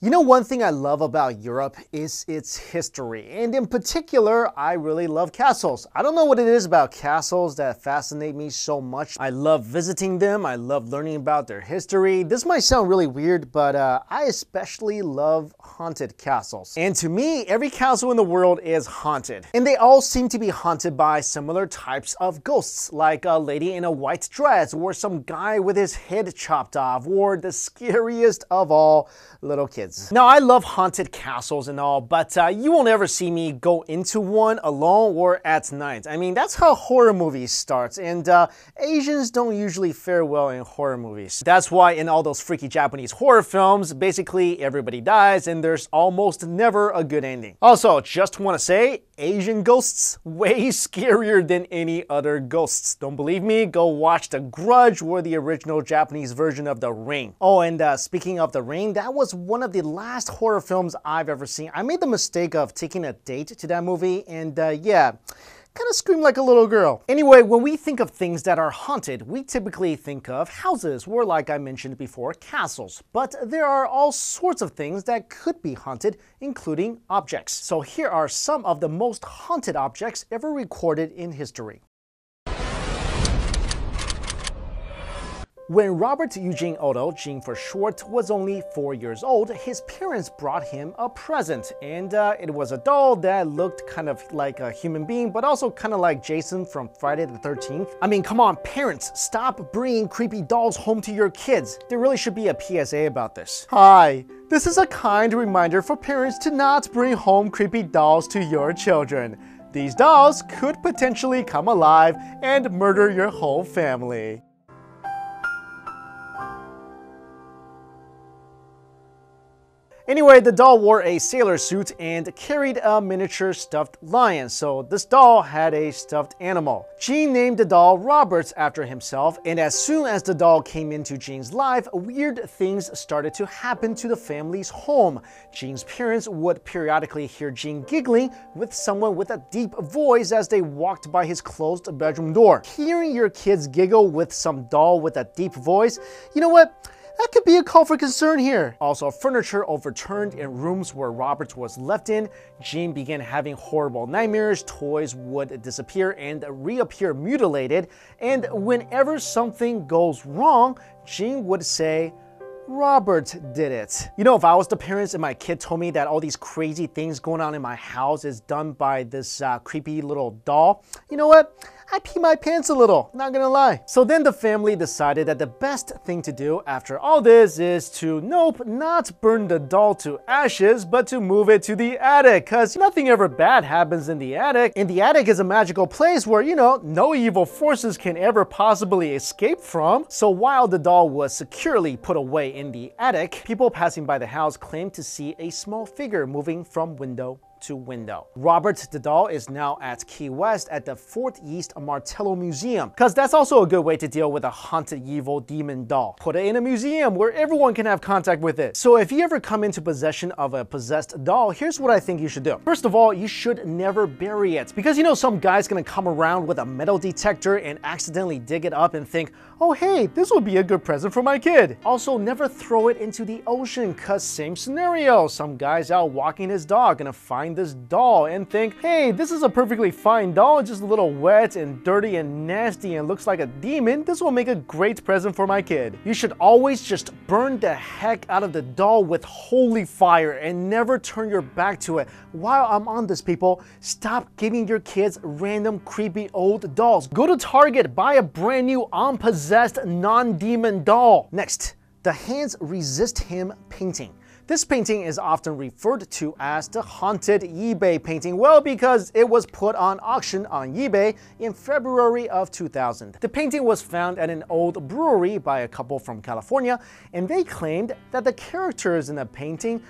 You know, one thing I love about Europe is its history, and in particular, I really love castles. I don't know what it is about castles that fascinate me so much. I love visiting them, I love learning about their history. This might sound really weird, but I especially love haunted castles. And to me, every castle in the world is haunted. And they all seem to be haunted by similar types of ghosts, like a lady in a white dress, or some guy with his head chopped off, or the scariest of all, little kids. Now, I love haunted castles and all, but you won't ever see me go into one alone or at night. I mean, that's how horror movies start, and Asians don't usually fare well in horror movies. That's why in all those freaky Japanese horror films, basically everybody dies and there's almost never a good ending. Also, just want to say, Asian ghosts, way scarier than any other ghosts. Don't believe me? Go watch The Grudge or the original Japanese version of The Ring. Oh, and speaking of The Ring, that was one of the last horror films I've ever seen. I made the mistake of taking a date to that movie, and yeah, kind of screamed like a little girl. Anyway, when we think of things that are haunted, we typically think of houses, or like I mentioned before, castles. But there are all sorts of things that could be haunted, including objects. So here are some of the most haunted objects ever recorded in history. When Robert Eugene Otto, Gene for short, was only 4 years old, his parents brought him a present, and it was a doll that looked kind of like a human being, but also kind of like Jason from Friday the 13th. I mean, come on, parents, stop bringing creepy dolls home to your kids. There really should be a PSA about this. Hi, this is a kind reminder for parents to not bring home creepy dolls to your children. These dolls could potentially come alive and murder your whole family. Anyway, the doll wore a sailor suit and carried a miniature stuffed lion, so this doll had a stuffed animal. Gene named the doll Robert after himself, and as soon as the doll came into Gene's life, weird things started to happen to the family's home. Gene's parents would periodically hear Gene giggling with someone with a deep voice as they walked by his closed bedroom door. Hearing your kids giggle with some doll with a deep voice, you know what? That could be a call for concern here. Also, furniture overturned in rooms where Robert was left in. Gene began having horrible nightmares, toys would disappear and reappear mutilated, and whenever something goes wrong, Gene would say, Robert did it. You know, if I was the parents and my kid told me that all these crazy things going on in my house is done by this creepy little doll, you know what? I'd pee my pants a little, not gonna lie. So then the family decided that the best thing to do after all this is to, nope, not burn the doll to ashes, but to move it to the attic, cause nothing ever bad happens in the attic. And the attic is a magical place where, you know, no evil forces can ever possibly escape from. So while the doll was securely put away in the attic, people passing by the house claimed to see a small figure moving from window to window. Robert the doll is now at Key West at the Fort East Martello Museum, because that's also a good way to deal with a haunted evil demon doll. Put it in a museum where everyone can have contact with it. So if you ever come into possession of a possessed doll, here's what I think you should do. First of all, you should never bury it, because you know some guy's gonna come around with a metal detector and accidentally dig it up and think, oh hey, this would be a good present for my kid. Also, never throw it into the ocean, cause same scenario. Some guy's out walking his dog gonna find this doll and think, hey, this is a perfectly fine doll, just a little wet and dirty and nasty and looks like a demon. This will make a great present for my kid. You should always just burn the heck out of the doll with holy fire and never turn your back to it. While I'm on this, people, stop giving your kids random creepy old dolls. Go to Target, buy a brand new unpossessed non-demon doll. Next, the Hands Resist Him painting. This painting is often referred to as the haunted eBay painting, well, because it was put on auction on eBay in February of 2000. The painting was found at an old brewery by a couple from California, and they claimed that the characters in the painting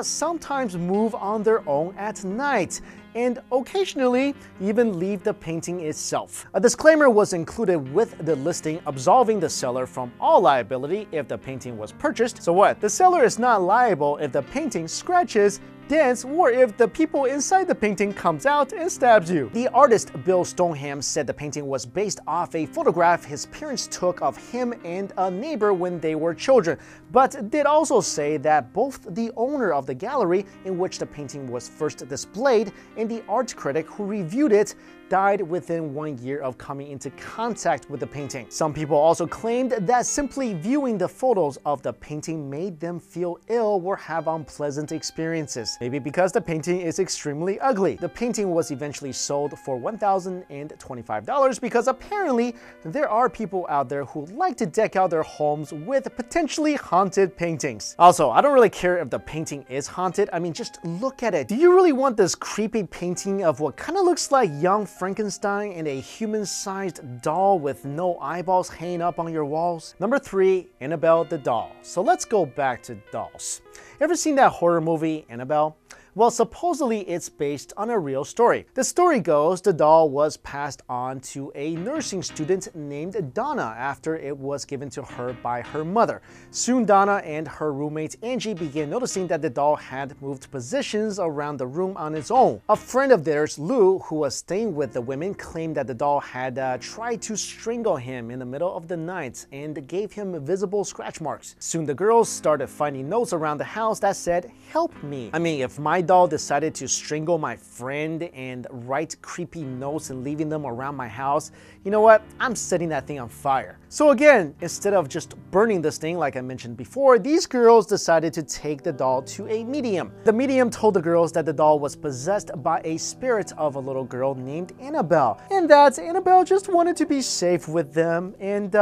sometimes move on their own at night, and occasionally even leave the painting itself. A disclaimer was included with the listing absolving the seller from all liability if the painting was purchased. So what? The seller is not liable if the painting scratches, dents, or if the people inside the painting comes out and stabs you. The artist Bill Stoneham said the painting was based off a photograph his parents took of him and a neighbor when they were children. but did also say that both the owner of the gallery in which the painting was first displayed and the art critic who reviewed it died within 1 year of coming into contact with the painting. Some people also claimed that simply viewing the photos of the painting made them feel ill or have unpleasant experiences. Maybe because the painting is extremely ugly. The painting was eventually sold for $1,025 because apparently there are people out there who like to deck out their homes with potentially haunted paintings. Also, I don't really care if the painting is haunted. I mean, just look at it. Do you really want this creepy painting of what kind of looks like young Frankenstein and a human-sized doll with no eyeballs hanging up on your walls? Number 3, Annabelle the doll. So let's go back to dolls. Ever seen that horror movie, Annabelle? Well, supposedly it's based on a real story. The story goes the doll was passed on to a nursing student named Donna after it was given to her by her mother. Soon Donna and her roommate Angie began noticing that the doll had moved positions around the room on its own. A friend of theirs, Lou, who was staying with the women, claimed that the doll had tried to strangle him in the middle of the night and gave him visible scratch marks. Soon the girls started finding notes around the house that said, "Help me." I mean, if my doll decided to strangle my friend and write creepy notes and leaving them around my house, you know what? I'm setting that thing on fire. So again, instead of just burning this thing like I mentioned before, these girls decided to take the doll to a medium. The medium told the girls that the doll was possessed by a spirit of a little girl named Annabelle, and that Annabelle just wanted to be safe with them, and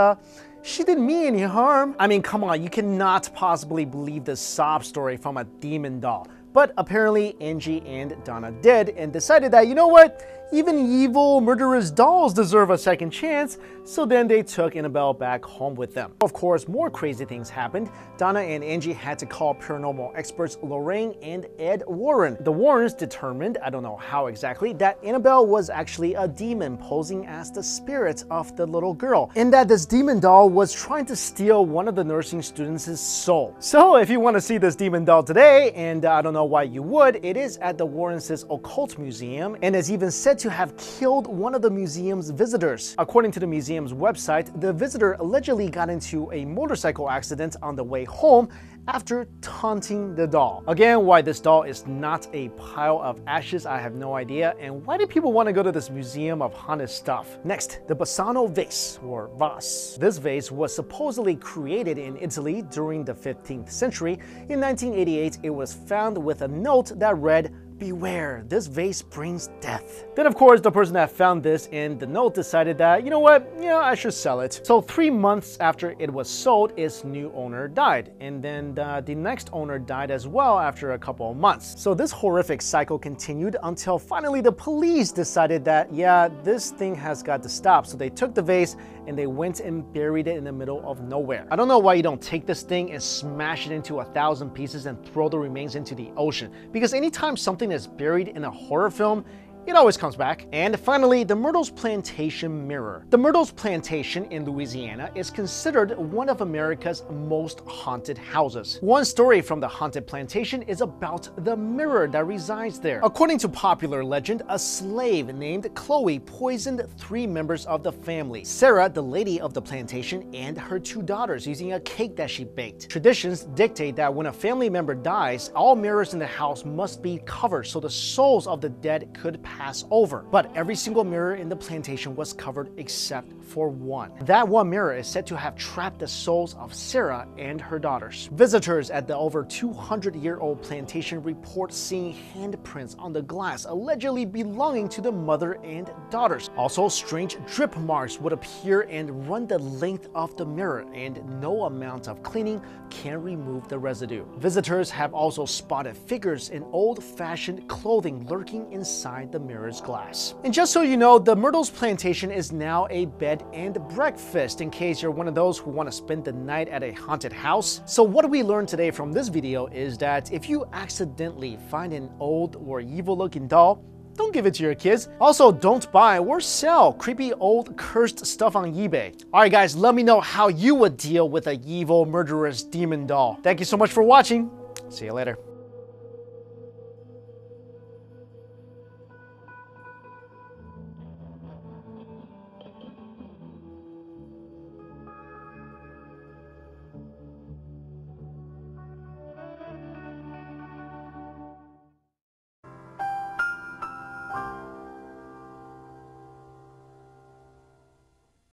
she didn't mean any harm. I mean, come on, you cannot possibly believe this sob story from a demon doll. But apparently Angie and Donna did and decided that, you know what, even evil, murderous dolls deserve a second chance, so then they took Annabelle back home with them. Of course, more crazy things happened. Donna and Angie had to call paranormal experts Lorraine and Ed Warren. The Warrens determined, I don't know how exactly, that Annabelle was actually a demon posing as the spirit of the little girl, and that this demon doll was trying to steal one of the nursing students' soul. So if you want to see this demon doll today, and I don't know why you would, it is at the Warrens' Occult Museum and is even said to have killed one of the museum's visitors. According to the museum's website, the visitor allegedly got into a motorcycle accident on the way home after taunting the doll. Again, why this doll is not a pile of ashes, I have no idea, and why do people want to go to this museum of haunted stuff? Next, the Bassano vase, or vase. This vase was supposedly created in Italy during the 15th century. In 1988, it was found with a note that read, "Beware, this vase brings death." Then of course the person that found this in the note decided that, you know what, yeah, I should sell it. So 3 months after it was sold, its new owner died, and then the next owner died as well after a couple of months. So this horrific cycle continued until finally the police decided that, yeah, this thing has got to stop. So they took the vase and they went and buried it in the middle of nowhere. I don't know why you don't take this thing and smash it into 1,000 pieces and throw the remains into the ocean, because anytime something is buried in a horror film, it always comes back. And finally, the Myrtles Plantation mirror. The Myrtles Plantation in Louisiana is considered one of America's most haunted houses. One story from the haunted plantation is about the mirror that resides there. According to popular legend, a slave named Chloe poisoned 3 members of the family: Sarah, the lady of the plantation, and her 2 daughters, using a cake that she baked. Traditions dictate that when a family member dies, all mirrors in the house must be covered so the souls of the dead could pass over. But every single mirror in the plantation was covered except for one. That one mirror is said to have trapped the souls of Sarah and her daughters. Visitors at the over 200-year-old plantation report seeing handprints on the glass allegedly belonging to the mother and daughters. Also, strange drip marks would appear and run the length of the mirror, and no amount of cleaning can remove the residue. Visitors have also spotted figures in old-fashioned clothing lurking inside the mirror's glass. And just so you know, the Myrtles Plantation is now a bed and breakfast in case you're one of those who want to spend the night at a haunted house. So what we learned today from this video is that if you accidentally find an old or evil-looking doll, don't give it to your kids. Also, don't buy or sell creepy old cursed stuff on eBay. Alright guys, let me know how you would deal with a evil, murderous demon doll. Thank you so much for watching. See you later.